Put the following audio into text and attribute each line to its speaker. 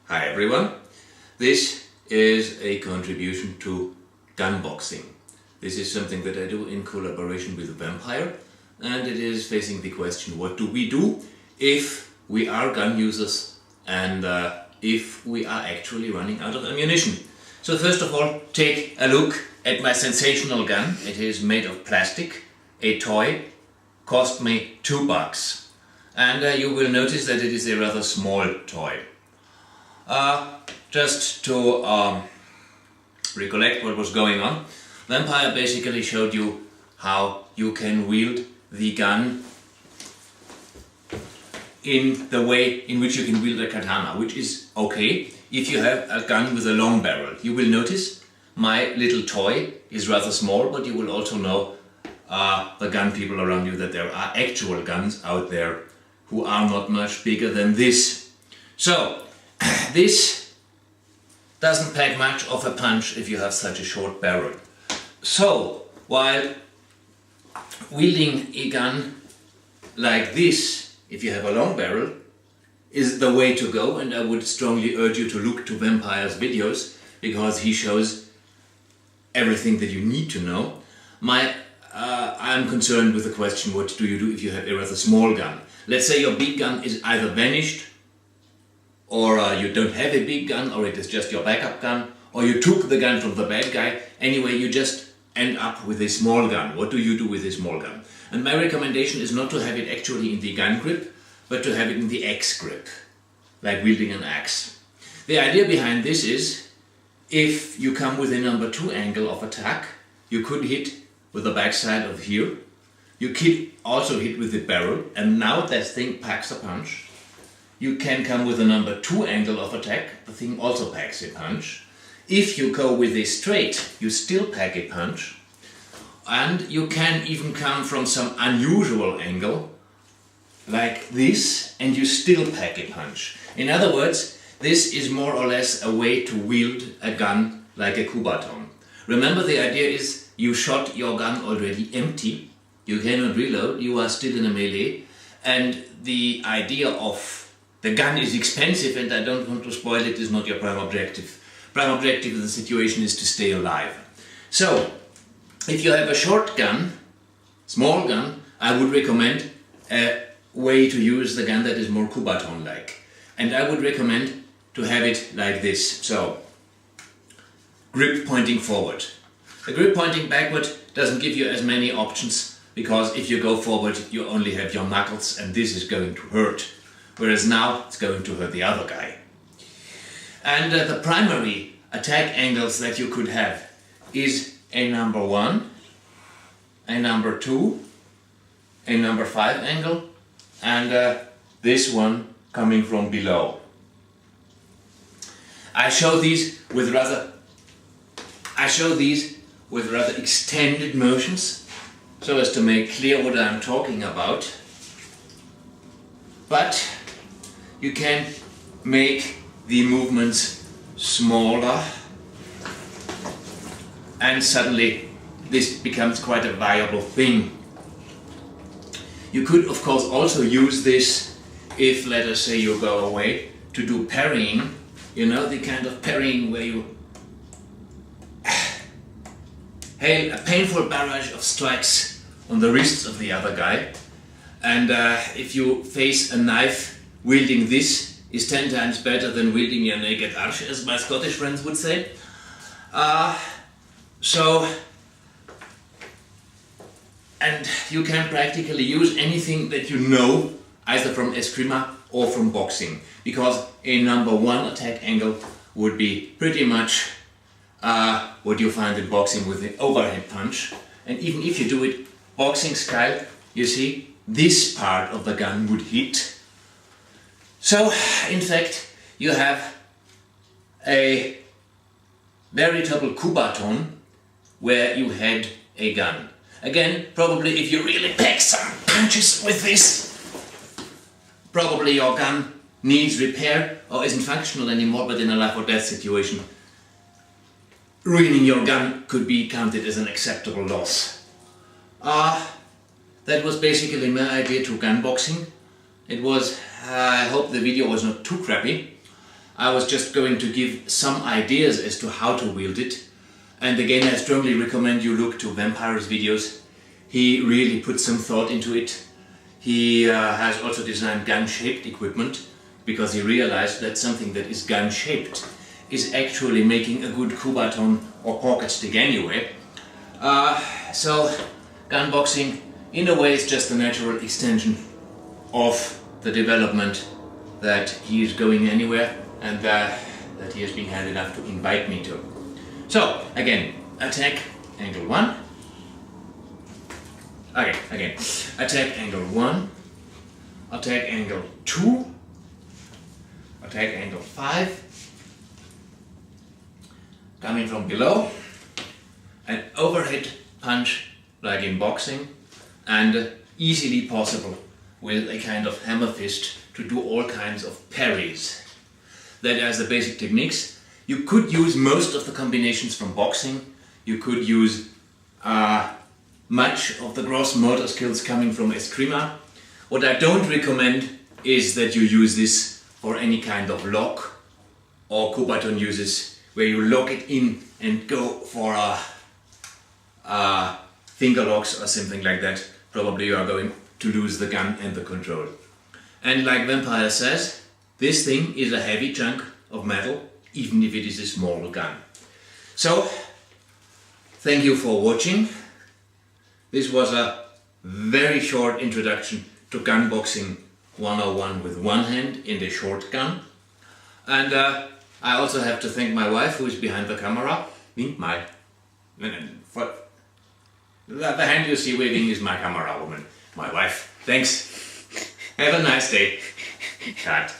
Speaker 1: Hi everyone, this is a contribution to Gunboxing. This is something that I do in collaboration with Vampyre, and it is facing the question, what do we do if we are gun users and if we are actually running out of ammunition? So first of all, take a look at my sensational gun. It is made of plastic, a toy, cost me $2. And you will notice that it is a rather small toy. Just to recollect what was going on, Vampyre basically showed you how you can wield the gun in the way in which you can wield a katana, which is okay if you have a gun with a long barrel. You will notice my little toy is rather small, but you will also know, the gun people around you, that there are actual guns out there who are not much bigger than this. So, this doesn't pack much of a punch if you have such a short barrel. So, while wielding a gun like this, if you have a long barrel, is the way to go, and I would strongly urge you to look to Vampyre's videos, because he shows everything that you need to know. I'm concerned with the question, what do you do if you have a rather small gun? Let's say your big gun is either vanished, or you don't have a big gun, or it is just your backup gun, or you took the gun from the bad guy. Anyway, you just end up with a small gun. What do you do with a small gun? And my recommendation is not to have it actually in the gun grip, but to have it in the axe grip, like wielding an axe. The idea behind this is, if you come with a number 2 angle of attack, you could hit with the backside of here. You could also hit with the barrel, and now that thing packs a punch. You can come with a number 2 angle of attack, the thing also packs a punch. If you go with a straight, you still pack a punch. And you can even come from some unusual angle, like this, and you still pack a punch. In other words, this is more or less a way to wield a gun like a Kubaton. Remember, the idea is you shot your gun already empty, you cannot reload, you are still in a melee, and the idea of the gun is expensive and I don't want to spoil it is not your prime objective. Prime objective of the situation is to stay alive. So, if you have a short gun, small gun, I would recommend a way to use the gun that is more Kubaton-like. And I would recommend to have it like this. So, grip pointing forward. The grip pointing backward doesn't give you as many options, because if you go forward you only have your knuckles and this is going to hurt. Whereas now it's going to hurt the other guy. And the primary attack angles that you could have is a number 1, a number 2, a number 5 angle, and this one coming from below. I show these with rather extended motions, so as to make clear what I'm talking about. But you can make the movements smaller, and suddenly this becomes quite a viable thing. You could of course also use this if, let us say, you go away to do parrying. You know, the kind of parrying where you hail a painful barrage of strikes on the wrists of the other guy, and if you face a knife, wielding this is 10 times better than wielding your naked arse, as my Scottish friends would say. And you can practically use anything that you know, either from eskrima or from boxing, because a number 1 attack angle would be pretty much what you find in boxing with the overhead punch. And even if you do it boxing style, you see, this part of the gun would hit. So, in fact, you have a veritable Kubaton where you had a gun. Again, probably if you really pack some punches with this, probably your gun needs repair or isn't functional anymore, but in a life or death situation, ruining your gun could be counted as an acceptable loss. That was basically my idea to gunboxing. It was, I hope the video was not too crappy. I was just going to give some ideas as to how to wield it. And again, I strongly recommend you look to VAMPYRES videos. He really put some thought into it. He has also designed gun-shaped equipment because he realized that something that is gun-shaped is actually making a good Kubaton or pocket stick anyway. So gunboxing in a way is just a natural extension of the development that he is going anywhere and that he has been kind enough to invite me to. So again, attack angle 1. Okay, again, attack angle 1, attack angle 2, attack angle 5, coming from below, an overhead punch like in boxing, and easily possible with a kind of hammer fist to do all kinds of parries. That are the basic techniques. You could use most of the combinations from boxing. You could use much of the gross motor skills coming from eskrima. What I don't recommend is that you use this for any kind of lock or Kubaton uses where you lock it in and go for finger locks or something like that. Probably you are going to lose the gun and the control. And like VAMPYRES says, this thing is a heavy chunk of metal, even if it is a small gun. So, thank you for watching. This was a very short introduction to Gunboxing 101 with one hand in the short gun. And I also have to thank my wife who is behind the camera. The hand you see waving is my camera woman, my wife. Thanks. Have a nice day. Cut.